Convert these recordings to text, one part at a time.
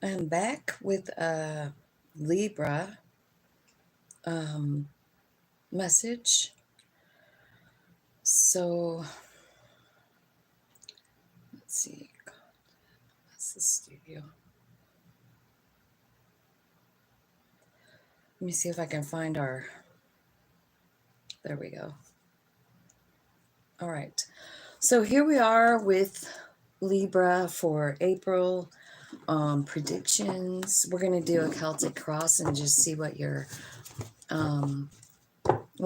I'm back with a Libra message. So let's see. That's the studio. Let me see if I can find our. There we go. All right. So here we are with Libra for April predictions. We're going to do a Celtic cross and just see what your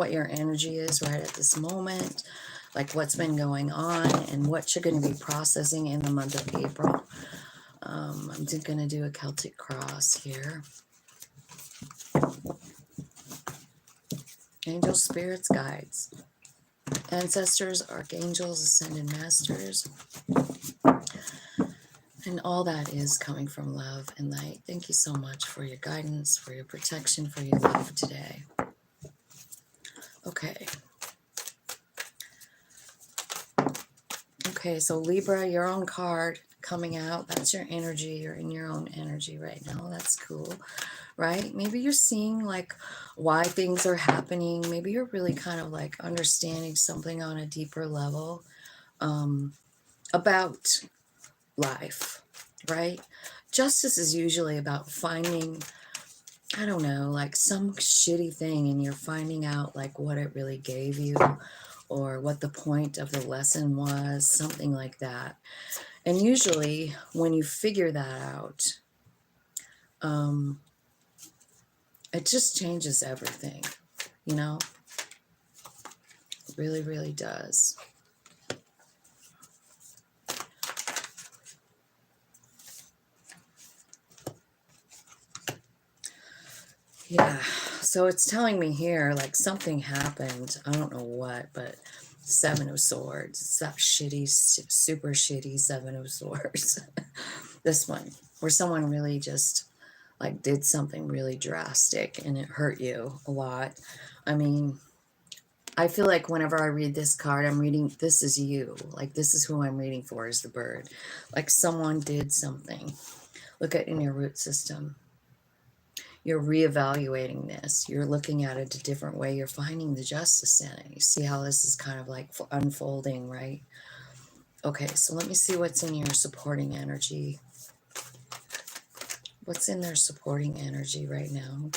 energy is right at this moment, like what's been going on and what you're going to be processing in the month of April. I'm just going to do a Celtic cross here. Angels, spirits, guides, ancestors, archangels, ascended masters, and all that is coming from love and light. Thank you so much for your guidance, for your protection, for your love today. Okay. Okay, so Libra, your own card coming out. That's your energy. You're in your own energy right now. That's cool, right? Maybe you're seeing like why things are happening. Maybe you're really kind of like understanding something on a deeper level about life, right? Justice is usually about finding, I don't know, like some shitty thing and you're finding out like what it really gave you or what the point of the lesson was, something like that. And usually when you figure that out, it just changes everything, you know? It really, really does. Yeah, so it's telling me here, like something happened. I don't know what, but Seven of Swords. It's that shitty, super shitty Seven of Swords. This one, where someone really just like did something really drastic and it hurt you a lot. I mean, I feel like whenever I read this card, I'm reading, this is you. Like, this is who I'm reading for, is the bird. Like, someone did something. Look at in your root system. You're reevaluating this. You're looking at it a different way. You're finding the justice in it. You see how this is kind of like unfolding, right? Okay, so let me see what's in your supporting energy. What's in their supporting energy right now?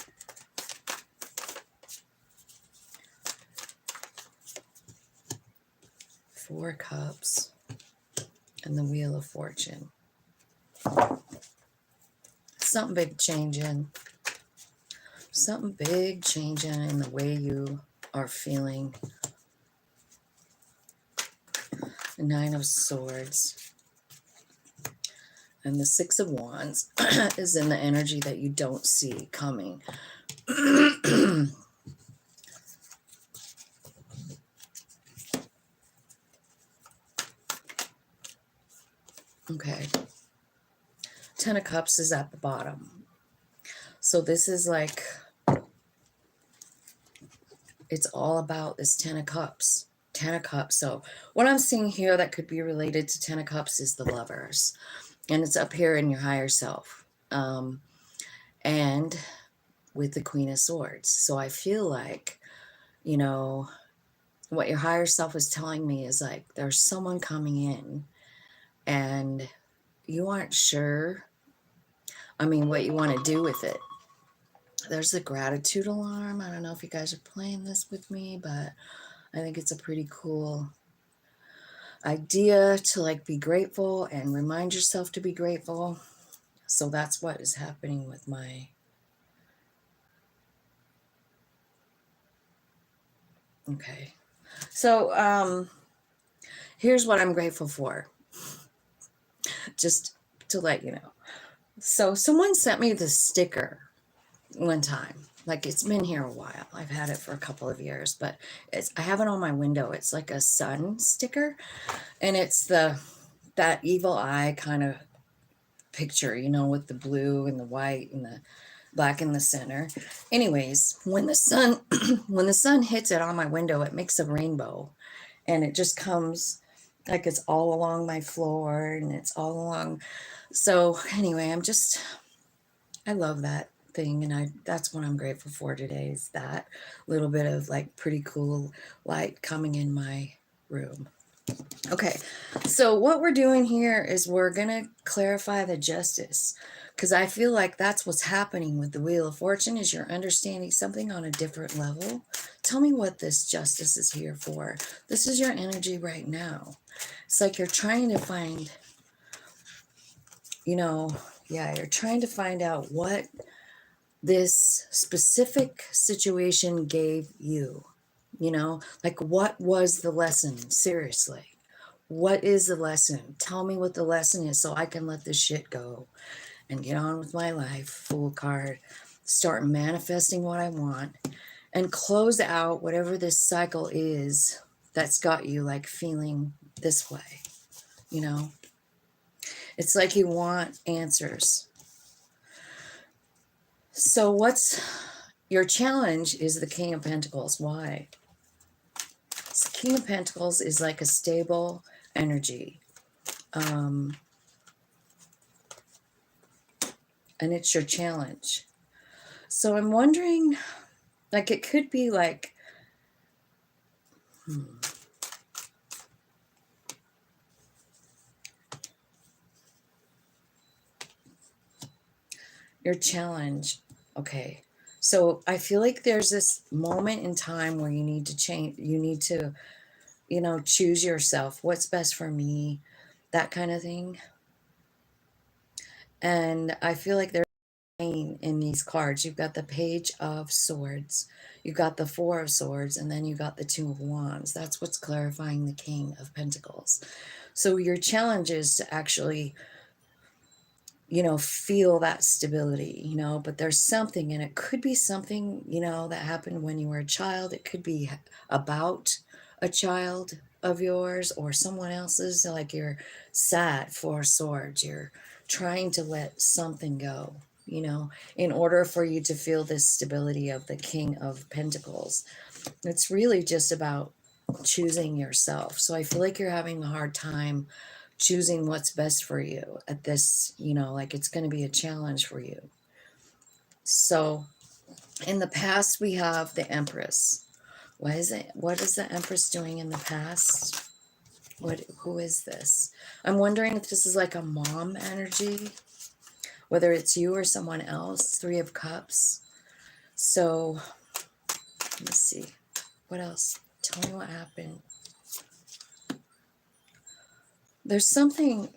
Four Cups and the Wheel of Fortune. Something big changing. Something big changing in the way you are feeling. The Nine of Swords. And the Six of Wands is in the energy that you don't see coming. Okay. Ten of Cups is at the bottom. So this is like, it's all about this Ten of Cups. Ten of Cups. So what I'm seeing here that could be related to Ten of Cups is the Lovers. And it's up here in your higher self. And with the Queen of Swords. So I feel like, you know, what your higher self is telling me is like there's someone coming in and you aren't sure, I mean, what you want to do with it. There's the gratitude alarm. I don't know if you guys are playing this with me, but I think it's a pretty cool idea to like be grateful and remind yourself to be grateful. So that's what is happening with my, okay. So here's what I'm grateful for, just to let you know. So someone sent me this sticker one time. Like, it's been here a while. I've had it for a couple of years, but I have it on my window. It's like a sun sticker, and it's that evil eye kind of picture, you know, with the blue and the white and the black in the center. Anyways, when the sun when the sun hits it on my window, it makes a rainbow, and it just comes like it's all along my floor and it's all along. So anyway, I'm just I love that thing, and that's what I'm grateful for today, is that little bit of like pretty cool light coming in my room. Okay, so what we're doing here is we're going to clarify the justice, because I feel like that's what's happening with the Wheel of Fortune, is you're understanding something on a different level. Tell me what this justice is here for. This is your energy right now. It's like you're trying to find, you're trying to find out what this specific situation gave you. Like, what was the lesson? Seriously. What is the lesson? Tell me what the lesson is so I can let this shit go and get on with my life. Fool card. Start manifesting what I want and close out whatever this cycle is that's got you like feeling this way. It's like you want answers. So what's your challenge is the King of Pentacles. Why? So King of Pentacles is like a stable energy. And it's your challenge. So I'm wondering, like, it could be like, your challenge. Okay. So I feel like there's this moment in time where you need to change, you need to, choose yourself. What's best for me? That kind of thing. And I feel like there's in these cards. You've got the Page of Swords, you've got the Four of Swords, and then you got the Two of Wands. That's what's clarifying the King of Pentacles. So your challenge is to actually, feel that stability, but there's something, and it could be something, that happened when you were a child. It could be about a child of yours or someone else's. Like, you're sad, Four Swords, you're trying to let something go, in order for you to feel this stability of the King of Pentacles. It's really just about choosing yourself. So I feel like you're having a hard time choosing what's best for you at this, like it's going to be a challenge for you. So in the past, we have the Empress. What is the Empress doing in the past? Who is this? I'm wondering if this is like a mom energy, whether it's you or someone else. Three of Cups. So let me see. What else? Tell me what happened. There's something.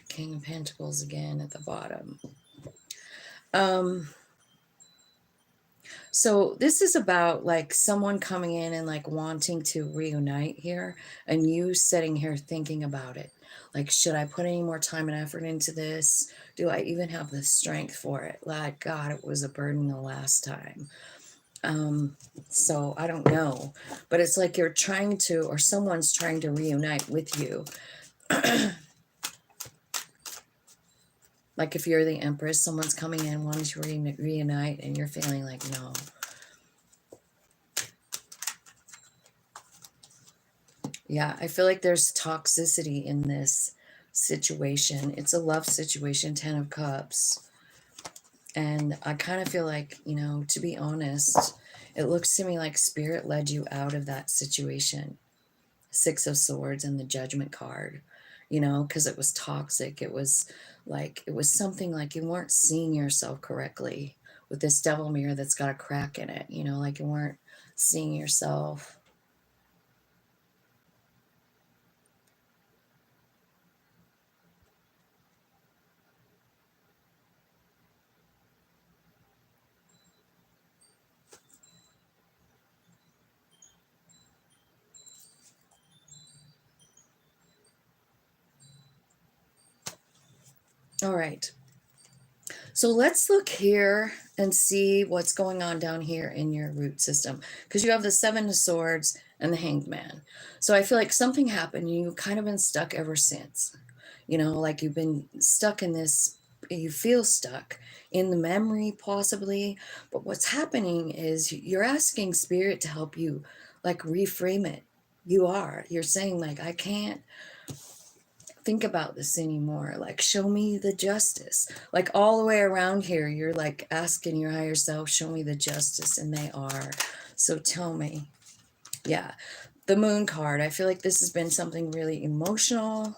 King of Pentacles again at the bottom. So this is about like someone coming in and like wanting to reunite here, and you sitting here thinking about it. Like, should I put any more time and effort into this? Do I even have the strength for it? Like, God, it was a burden the last time. So I don't know, but it's like you're trying to, or someone's trying to reunite with you. Like, if you're the Empress, someone's coming in wanting to reunite, and you're feeling like, no. Yeah, I feel like there's toxicity in this situation. It's a love situation, 10 of Cups. And I kind of feel like, to be honest, it looks to me like Spirit led you out of that situation. Six of Swords and the Judgment card, because it was toxic. It was something like you weren't seeing yourself correctly with this devil mirror that's got a crack in it, like you weren't seeing yourself. All right. So let's look here and see what's going on down here in your root system, because you have the Seven of Swords and the Hanged Man. So I feel like something happened. You've kind of been stuck ever since, like you've been stuck in this, you feel stuck in the memory possibly. But what's happening is you're asking Spirit to help you like reframe it. You're saying like, I can't think about this anymore. Like, show me the justice. Like, all the way around here, you're like asking your higher self, show me the justice, and they are. So tell me. Yeah, the moon card. I feel like this has been something really emotional.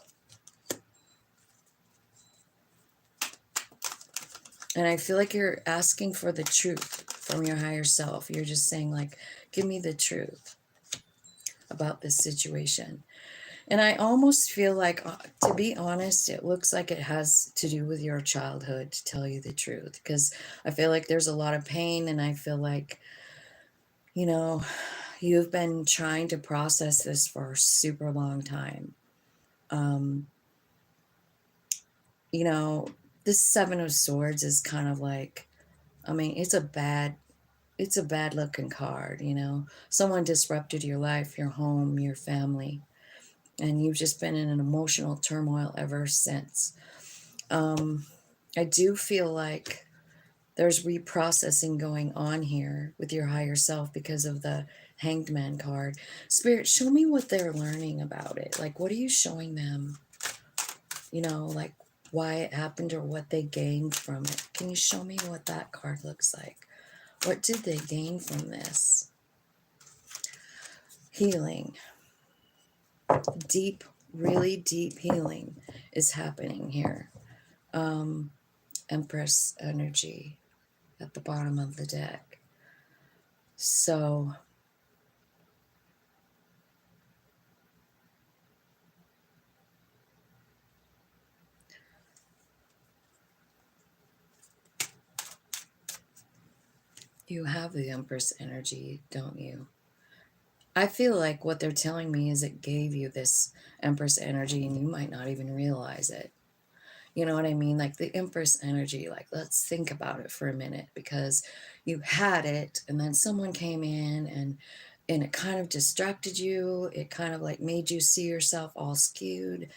And I feel like you're asking for the truth from your higher self. You're just saying, like, give me the truth about this situation. And I almost feel like, to be honest, it looks like it has to do with your childhood, to tell you the truth. Because I feel like there's a lot of pain, and I feel like, you know, you've been trying to process this for a super long time. Um, you know, this Seven of Swords is kind of like, I mean, it's a bad looking card, you know. Someone disrupted your life, your home, your family, and you've just been in an emotional turmoil ever since. I do feel like there's reprocessing going on here with your higher self because of the Hanged Man card. Spirit, show me what they're learning about it. Like, what are you showing them? You know, like why it happened or what they gained from it. Can you show me what that card looks like? What did they gain from this? Healing. Deep, really deep healing is happening here. Empress energy at the bottom of the deck. So you have the Empress energy, don't you? I feel like what they're telling me is it gave you this Empress energy and you might not even realize it. You know what I mean? Like the Empress energy, like let's think about it for a minute, because you had it and then someone came in and it kind of distracted you. It kind of like made you see yourself all skewed,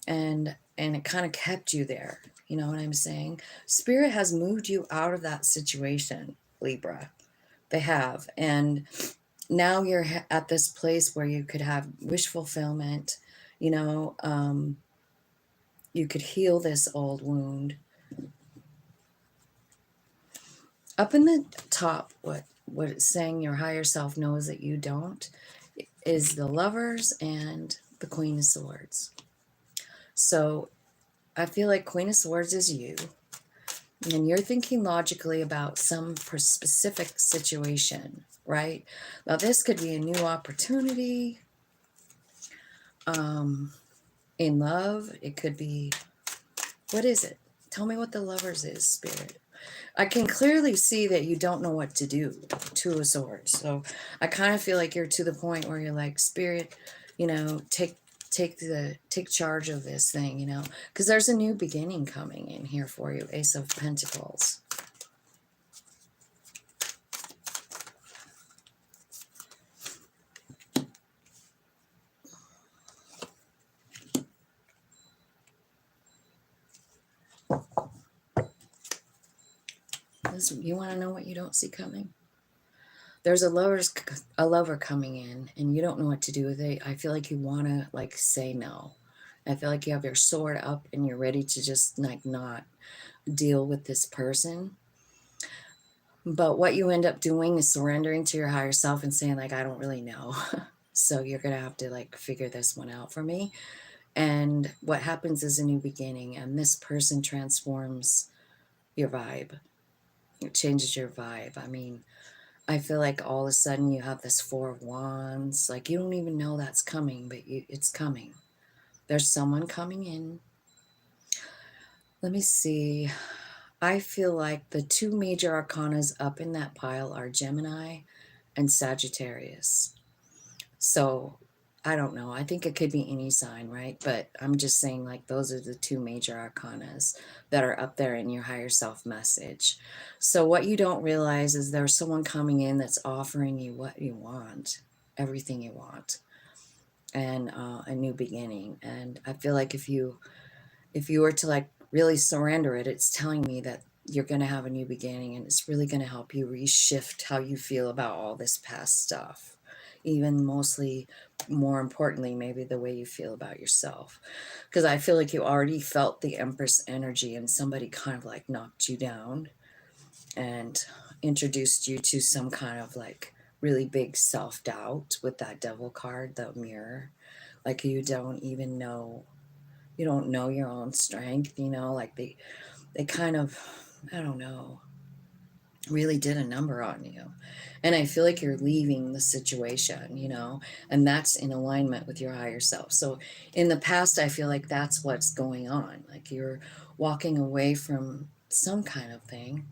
and it kind of kept you there. You know what I'm saying? Spirit has moved you out of that situation, Libra. They have. And now you're at this place where you could have wish fulfillment, you know, you could heal this old wound. Up in the top, what it's saying your higher self knows that you don't, is the Lovers and the Queen of Swords. So I feel like Queen of Swords is you, and you're thinking logically about some specific situation, right? Now this could be a new opportunity, in love. It could be, what is it? Tell me what the Lovers is, Spirit. I can clearly see that you don't know what to do. Two of Swords. So I kind of feel like you're to the point where you're like, Spirit, you know, take charge of this thing, you know, because there's a new beginning coming in here for you. Ace of Pentacles. You want to know what you don't see coming? There's a lover coming in, and you don't know what to do with it. I feel like you want to like say no. I feel like you have your sword up and you're ready to just like not deal with this person. But what you end up doing is surrendering to your higher self and saying like, I don't really know. So you're going to have to like figure this one out for me. And what happens is a new beginning, and this person transforms your vibe. It changes your vibe. I mean, I feel like all of a sudden you have this Four of Wands. Like you don't even know that's coming, but it's coming. There's someone coming in. Let me see. I feel like the two major arcanas up in that pile are Gemini and Sagittarius. So I don't know. I think it could be any sign, right? But I'm just saying, like, those are the two major arcanas that are up there in your higher self message. So what you don't realize is there's someone coming in that's offering you what you want, everything you want, and a new beginning. And I feel like if you were to like really surrender it, it's telling me that you're going to have a new beginning, and it's really going to help you reshift how you feel about all this past stuff, even mostly more importantly, maybe the way you feel about yourself. Because I feel like you already felt the Empress energy and somebody kind of like knocked you down and introduced you to some kind of like really big self-doubt with that Devil card, the mirror. Like you don't even know, you don't know your own strength, you know, like they kind of, I don't know, really did a number on you. And I feel like you're leaving the situation, you know, and that's in alignment with your higher self. So in the past, I feel like that's what's going on. Like you're walking away from some kind of thing.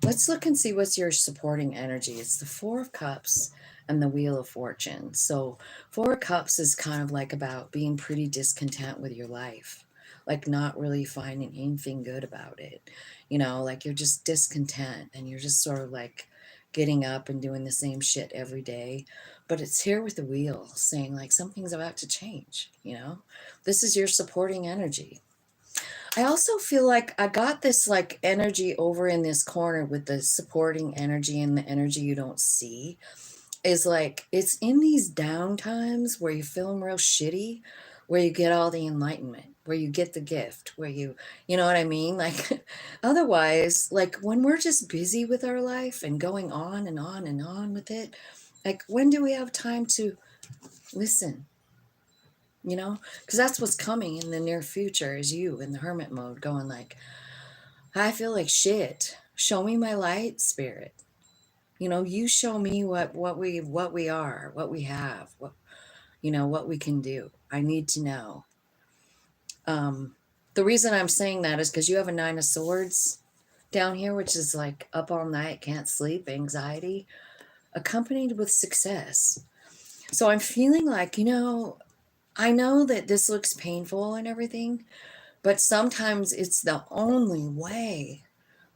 Let's look and see what's your supporting energy. It's the Four of Cups and the Wheel of Fortune. So Four of Cups is kind of like about being pretty discontent with your life, like not really finding anything good about it. You know, like you're just discontent and you're just sort of like getting up and doing the same shit every day. But it's here with the wheel saying like something's about to change, you know? This is your supporting energy. I also feel like I got this like energy over in this corner with the supporting energy and the energy you don't see is like it's in these down times where you feeling real shitty, where you get all the enlightenment, where you get the gift, where you know what I mean? Like otherwise, like when we're just busy with our life and going on and on and on with it, like when do we have time to listen? You know, because that's what's coming in the near future is you in the hermit mode going like, I feel like shit. Show me my light, spirit. You know, you show me what we are, what we have, what you know, what we can do. I need to know. Um, the reason I'm saying that is because you have a Nine of Swords down here, which is like up all night, can't sleep, anxiety, accompanied with success. So I'm feeling like, you know, I know that this looks painful and everything, but sometimes it's the only way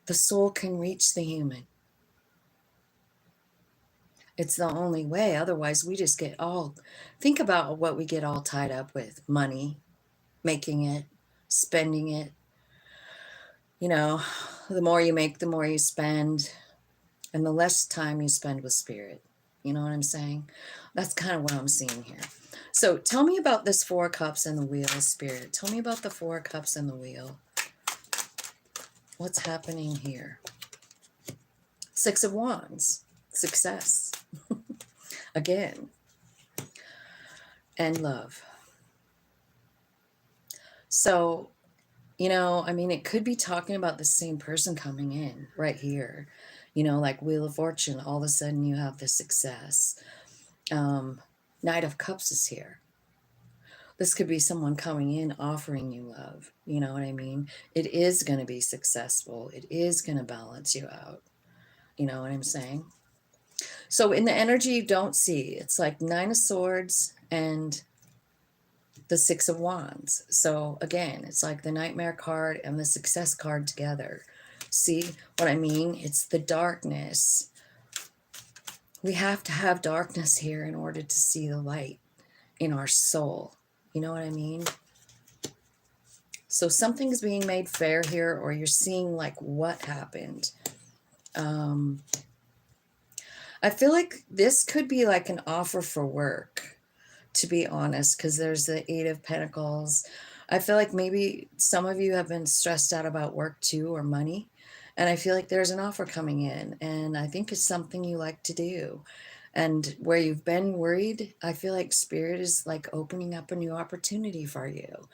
the soul can reach the human. It's the only way. Otherwise, we just get all, think about what we get all tied up with money, making it, spending it. You know, the more you make, the more you spend, and the less time you spend with spirit. You know what I'm saying? That's kind of what I'm seeing here. So tell me about this Four Cups and the Wheel, spirit. Tell me about the Four Cups and the Wheel. What's happening here? Six of Wands, success. Again, and love. So, you know, I mean, it could be talking about the same person coming in right here. You know, like Wheel of Fortune, all of a sudden you have the success. Knight of Cups is here. This could be someone coming in offering you love. You know what I mean? It is going to be successful. It is going to balance you out. You know what I'm saying? So in the energy you don't see, it's like Nine of Swords and the Six of Wands. So again, it's like the Nightmare card and the Success card together. See what I mean? It's the darkness. We have to have darkness here in order to see the light in our soul. You know what I mean? So something's being made fair here, or you're seeing like what happened. I feel like this could be like an offer for work, to be honest, because there's the Eight of Pentacles. I feel like maybe some of you have been stressed out about work too, or money. And I feel like there's an offer coming in, and I think it's something you like to do. And where you've been worried, I feel like Spirit is like opening up a new opportunity for you.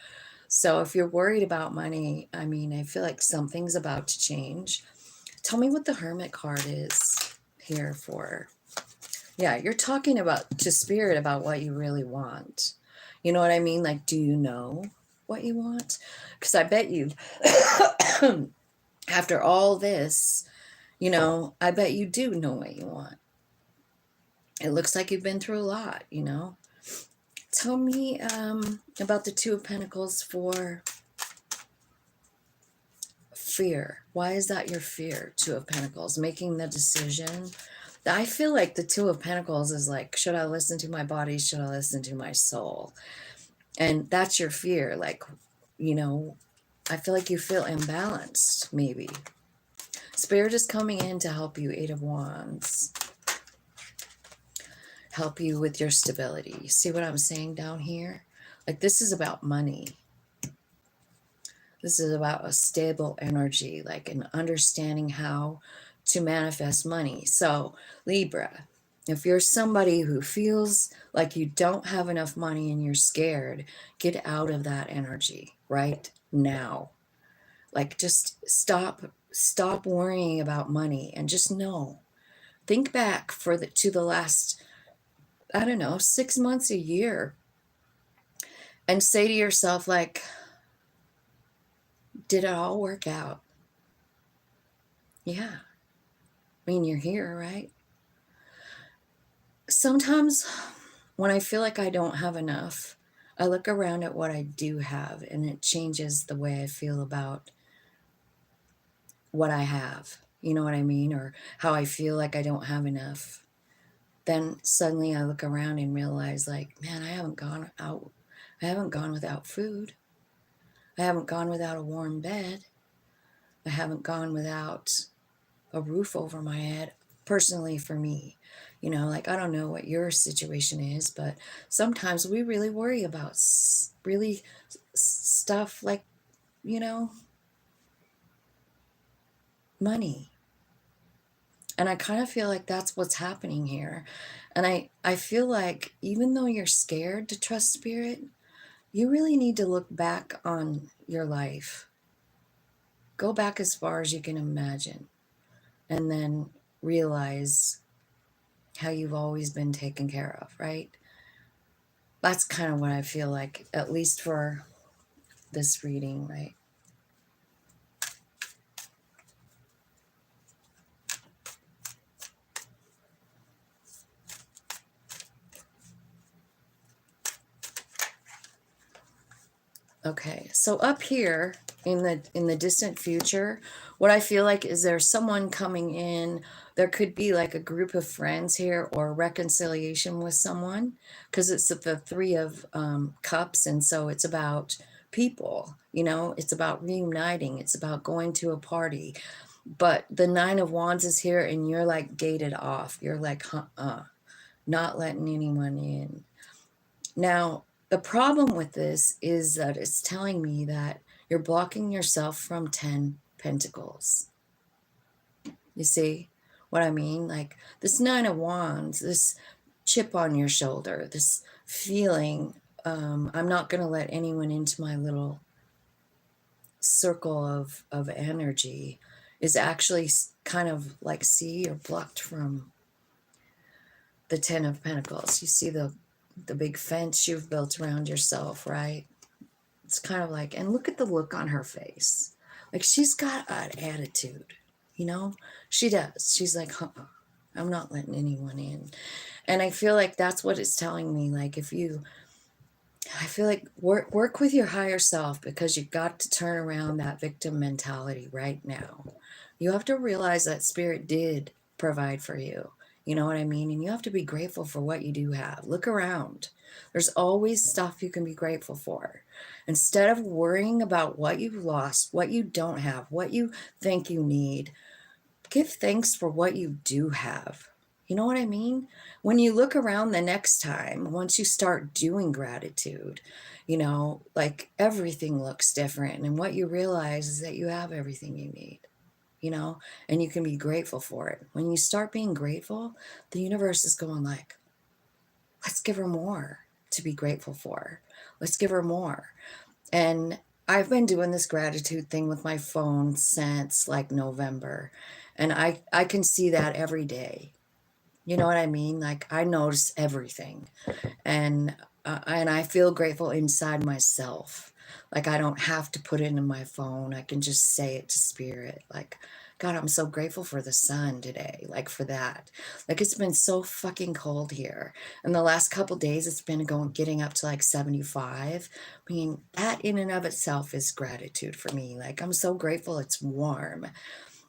So if you're worried about money, I mean, I feel like something's about to change. Tell me what the Hermit card is here for. Yeah, you're talking about to Spirit about what you really want. You know what I mean? Like, do you know what you want? Because I bet you, after all this, you know, I bet you do know what you want. It looks like you've been through a lot, you know. Tell me about the Two of Pentacles for fear. Why is that your fear? Two of Pentacles, making the decision. I feel like the Two of Pentacles is like, should I listen to my body? Should I listen to my soul? And that's your fear. Like, you know, I feel like you feel imbalanced, maybe. Spirit is coming in to help you. Eight of Wands. help you with your stability. You see what I'm saying down here? Like, this is about money. This is about a stable energy, like an understanding how to manifest money. So, Libra, if you're somebody who feels like you don't have enough money and you're scared, get out of that energy right now. Like, just stop worrying about money and just know. Think back to the last, I don't know, 6 months, a year, and say to yourself, like, did it all work out? Yeah. I mean, you're here, right? Sometimes when I feel like I don't have enough, I look around at what I do have, and it changes the way I feel about what I have. You know what I mean? Or how I feel like I don't have enough. Then suddenly I look around and realize, like, man, I haven't gone out. I haven't gone without food. I haven't gone without a warm bed. I haven't gone without a roof over my head. Personally, for me, like, I don't know what your situation is, but sometimes we really worry about really stuff like, you know, money. And I kind of feel like that's what's happening here. And I feel like even though you're scared to trust spirit, you really need to look back on your life. Go back as far as you can imagine, and then realize how you've always been taken care of, right? That's kind of what I feel like, at least for this reading, right? Okay, so up here in the distant future, what I feel like is there's someone coming in. There could be like a group of friends here, or reconciliation with someone, because it's the Three of Cups, and so it's about people. It's about reuniting. It's about going to a party. But the Nine of Wands is here, and you're like gated off. You're like, not letting anyone in. Now, the problem with this is that it's telling me that you're blocking yourself from 10 pentacles. You see what I mean? Like, this Nine of Wands, this chip on your shoulder, this feeling, I'm not going to let anyone into my little circle of energy, is actually kind of like, see, you're blocked from the 10 of Pentacles. You see the big fence you've built around yourself, right? It's kind of like, and look at the look on her face. Like, she's got an attitude, She does. She's like, I'm not letting anyone in. And I feel like that's what it's telling me. Like, I feel like work with your higher self, because you've got to turn around that victim mentality right now. You have to realize that spirit did provide for you. You know what I mean? And you have to be grateful for what you do have. Look around. There's always stuff you can be grateful for. Instead of worrying about what you've lost, what you don't have, what you think you need, give thanks for what you do have. You know what I mean? When you look around the next time, once you start doing gratitude, like, everything looks different. And what you realize is that you have everything you need, and you can be grateful for it. When you start being grateful, the universe is going like, let's give her more to be grateful for. Let's give her more. And I've been doing this gratitude thing with my phone since like November. And I can see that every day. You know what I mean? Like, I notice everything. And I feel grateful inside myself. Like, I don't have to put it in my phone. I can just say it to spirit. Like, God, I'm so grateful for the sun today. Like, for that. Like, it's been so fucking cold here. And the last couple days, it's been getting up to like 75. I mean, that in and of itself is gratitude for me. Like, I'm so grateful it's warm,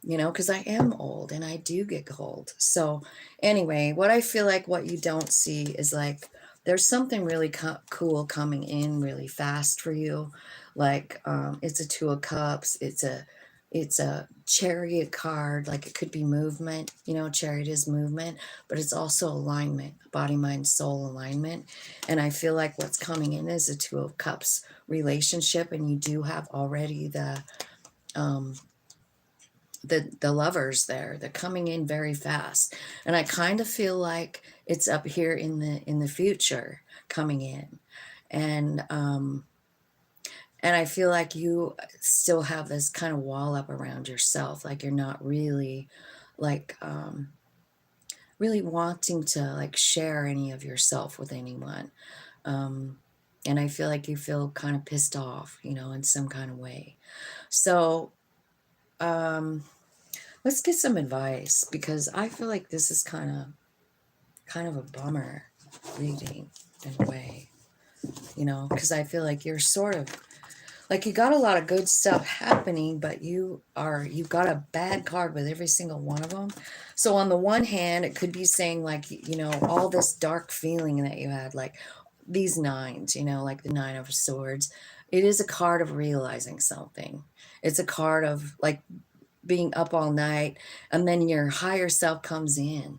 because I am old and I do get cold. So anyway, what I feel like what you don't see is, like, there's something really cool coming in really fast for you. Like, it's a Two of Cups. It's a It's a chariot card, like it could be movement, you know, chariot is movement, but it's also alignment, body, mind, soul alignment. And I feel like what's coming in is a Two of Cups relationship, and you do have already um, the lovers there. They're coming in very fast, and I kind of feel like it's up here in the future coming in, and I feel like you still have this kind of wall up around yourself, like you're not really like really wanting to like share any of yourself with anyone. Um, and I feel like you feel kind of pissed off, you know, in some kind of way. So um, let's get some advice, because I feel like this is kind of a bummer reading in a way, you know, because I feel like you're sort of like you got a lot of good stuff happening, but you got a bad card with every single one of them. So on the one hand, it could be saying like, you know, all this dark feeling that you had, like these nines, you know, like the Nine of Swords. It is a card of realizing something. It's a card of like being up all night, and then your higher self comes in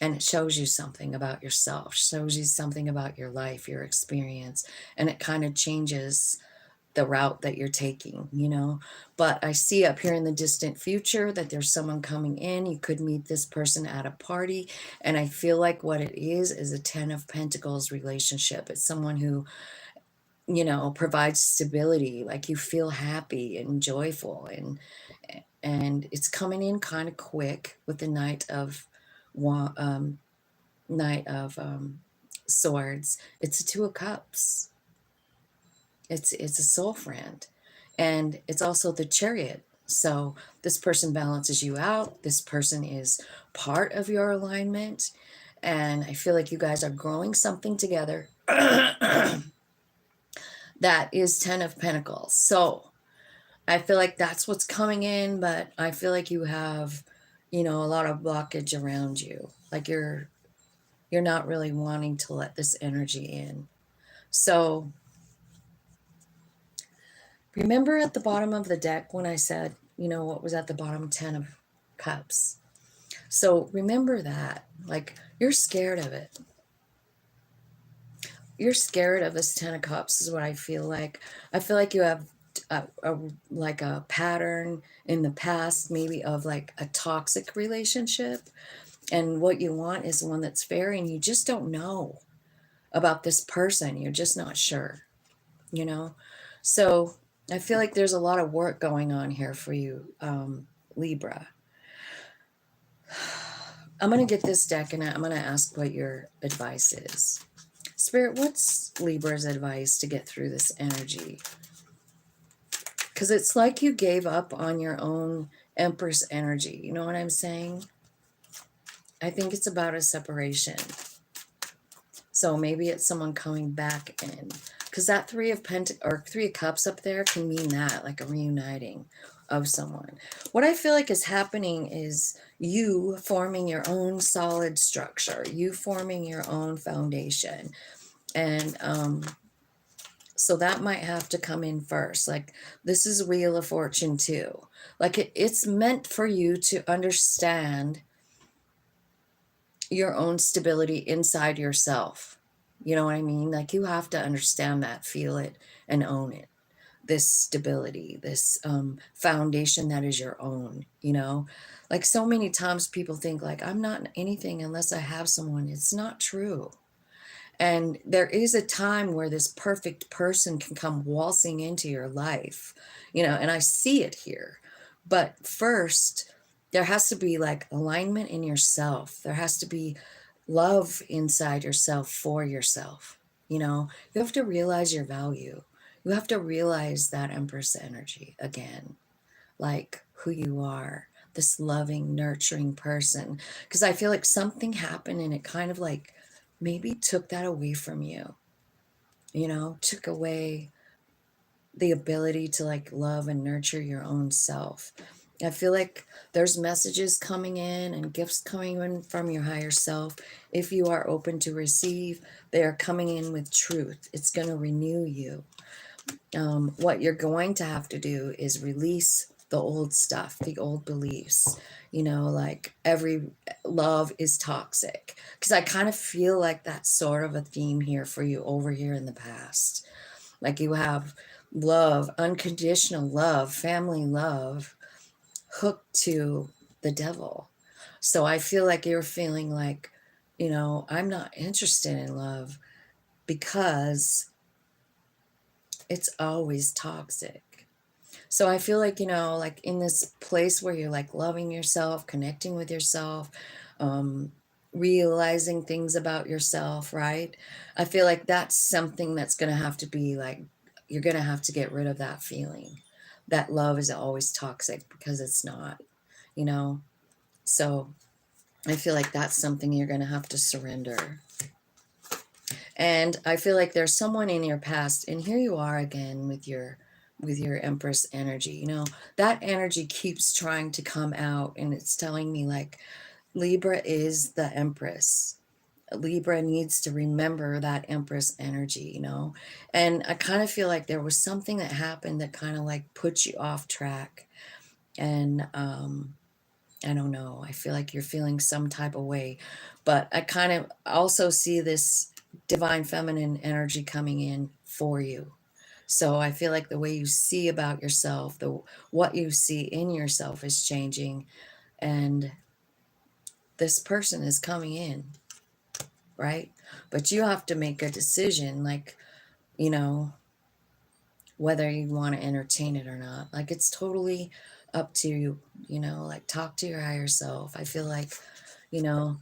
and it shows you something about yourself, shows you something about your life, your experience, and it kind of changes the route that you're taking, you know. But I see up here in the distant future that there's someone coming in. You could meet this person at a party, and I feel like what it is a Ten of Pentacles relationship. It's someone who, you know, provides stability, like you feel happy and joyful, and it's coming in kind of quick with the Knight of Swords. It's a Two of Cups. It's a soul friend, and it's also the Chariot. So this person balances you out. This person is part of your alignment, and I feel like you guys are growing something together. That is Ten of Pentacles. So I feel like that's what's coming in, but I feel like you have, you know, a lot of blockage around you. Like you're not really wanting to let this energy in. So remember at the bottom of the deck when I said, you know, what was at the bottom? 10 of Cups. So remember that. Like, you're scared of it. You're scared of this 10 of Cups is what I feel like. I feel like you have like a pattern in the past, maybe of like a toxic relationship. And what you want is one that's fair, and you just don't know about this person. You're just not sure, you know? So I feel like there's a lot of work going on here for you, Libra. I'm going to get this deck and I'm going to ask what your advice is. Spirit, what's Libra's advice to get through this energy? Because it's like you gave up on your own Empress energy. You know what I'm saying? I think it's about a separation. So maybe it's someone coming back in. Because that Three of Cups up there can mean that, like a reuniting of someone. What I feel like is happening is you forming your own solid structure, you forming your own foundation. And so that might have to come in first. Like, this is Wheel of Fortune too. Like, it's meant for you to understand your own stability inside yourself. You know what I mean? Like, you have to understand that, feel it, and own it. This stability, this foundation that is your own, you know? Like, so many times people think, like, I'm not anything unless I have someone. It's not true. And there is a time where this perfect person can come waltzing into your life, you know, and I see it here. But first, there has to be like alignment in yourself. There has to be love inside yourself for yourself. You know, you have to realize your value. You have to realize that Empress energy again, like who you are, this loving, nurturing person. Because I feel like something happened and it kind of like maybe took that away from you, you know, took away the ability to like love and nurture your own self. I feel like there's messages coming in and gifts coming in from your higher self. If you are open to receive, they are coming in with truth. It's going to renew you. What you're going to have to do is release the old stuff, the old beliefs, you know, like every love is toxic. Because I kind of feel like that's sort of a theme here for you over here in the past. Like you have love, unconditional love, family love hooked to the devil. So I feel like you're feeling like, you know, I'm not interested in love because it's always toxic. So I feel like, you know, like in this place where you're like loving yourself, connecting with yourself, um, realizing things about yourself, right? I feel like that's something that's going to have to be like, you're going to have to get rid of that feeling that love is always toxic, because it's not, you know? So I feel like that's something you're going to have to surrender. And I feel like there's someone in your past, and here you are again with your Empress energy. You know, that energy keeps trying to come out, and it's telling me like Libra is the Empress. Libra needs to remember that Empress energy, you know. And I kind of feel like there was something that happened that kind of like put you off track. And I don't know. I feel like you're feeling some type of way, but I kind of also see this divine feminine energy coming in for you. So I feel like the way you see about yourself, the what you see in yourself is changing, and this person is coming in, right? But you have to make a decision, like, you know, whether you want to entertain it or not. Like it's totally up to you, you know, like talk to your higher self. I feel you know,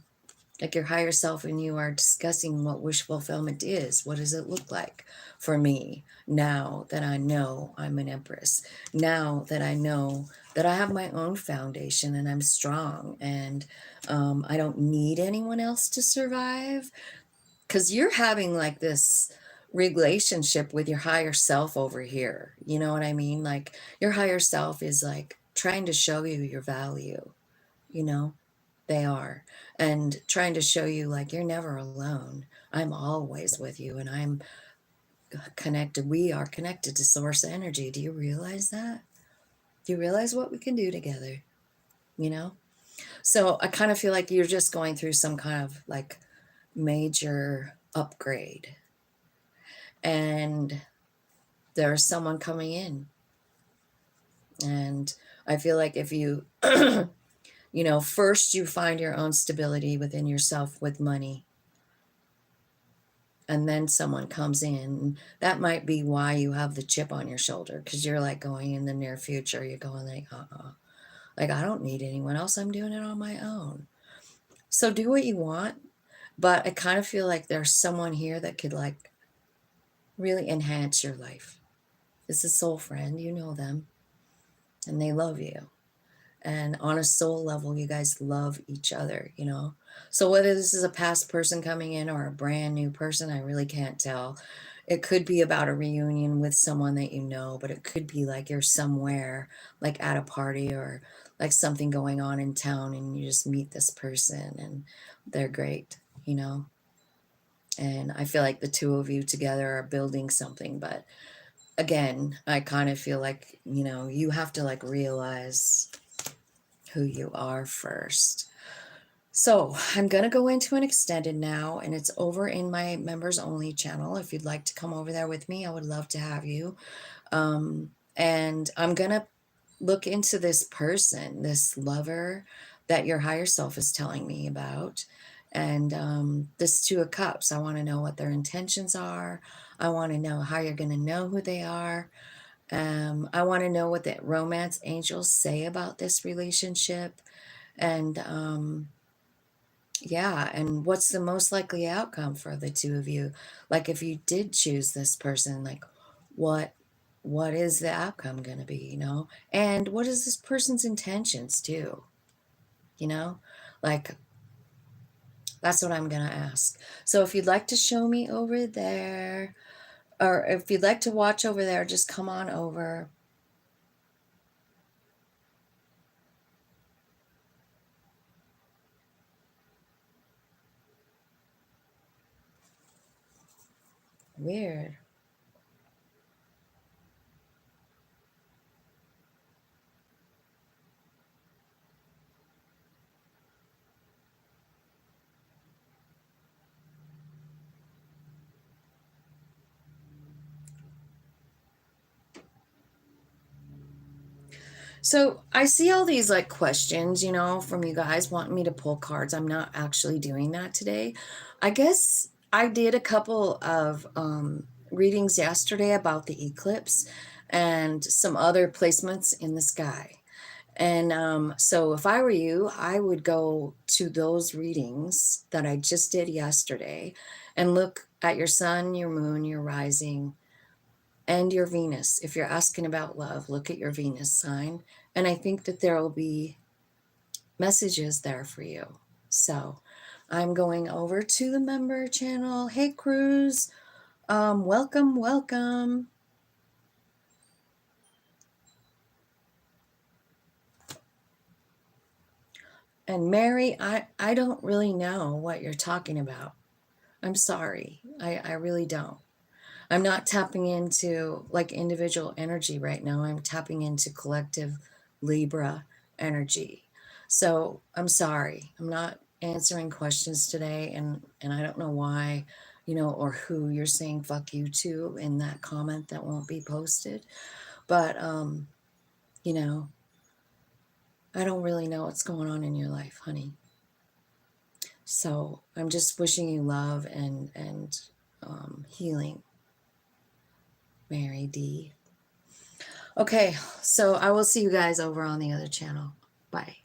like your higher self and you are discussing what wish fulfillment is. What does it look like for me now that I know I'm an Empress? Now that I know that I have my own foundation and I'm strong, and I don't need anyone else to survive. Because you're having like this relationship with your higher self over here. You know what I mean? Like your higher self is like trying to show you your value, you know? They are. And trying to show you like you're never alone. I'm always with you, and I'm connected. We are connected to source energy. Do you realize that? Do you realize what we can do together? You know? So I kind of feel like you're just going through some kind of like major upgrade. And there's someone coming in. And I feel like if you, you know, first you find your own stability within yourself with money, and then someone comes in, that might be why you have the chip on your shoulder, because you're like going in the near future, you're going like, like I don't need anyone else, I'm doing it on my own. So do what you want, but I kind of feel like there's someone here that could like really enhance your life. It's a soul friend, you know them, and they love you. And on a soul level, you guys love each other, you know? So whether this is a past person coming in or a brand new person, I really can't tell. It could be about a reunion with someone that you know, but it could be like you're somewhere, like at a party or like something going on in town, and you just meet this person and they're great, you know? And I feel like the two of you together are building something. But again, I kind of feel like, you know, you have to like realize who you are first. So I'm going to go into an extended now, and it's over in my members only channel. If you'd like to come over there with me, I would love to have you. And I'm going to look into this person, this lover that your higher self is telling me about. And this Two of Cups, I want to know what their intentions are. I want to know how you're going to know who they are. I want to know what the romance angels say about this relationship. And yeah, and what's the most likely outcome for the two of you? Like if you did choose this person, like what what is the outcome going to be, you know? And what is this person's intentions too, you know? Like that's what I'm going to ask. So if you'd like to show me over there, or if you'd like to watch over there, just come on over. Weird. So I see all these like questions, you know, from you guys wanting me to pull cards. I'm not actually doing that today. I guess I did a couple of readings yesterday about the eclipse and some other placements in the sky. And so if I were you, I would go to those readings that I just did yesterday and look at your sun, your moon, your rising, and your Venus. If you're asking about love, look at your Venus sign. And I think that there will be messages there for you. So I'm going over to the member channel. Hey, Cruz. Welcome, welcome. And Mary, I don't really know what you're talking about. I'm sorry. I really don't. I'm not tapping into like individual energy right now. I'm tapping into collective Libra energy. So I'm sorry. I'm not answering questions today, and I don't know why, you know, or who you're saying fuck you to in that comment that won't be posted. But you know, I don't really know what's going on in your life, honey. So I'm just wishing you love and healing, Mary D. Okay, so I will see you guys over on the other channel. Bye.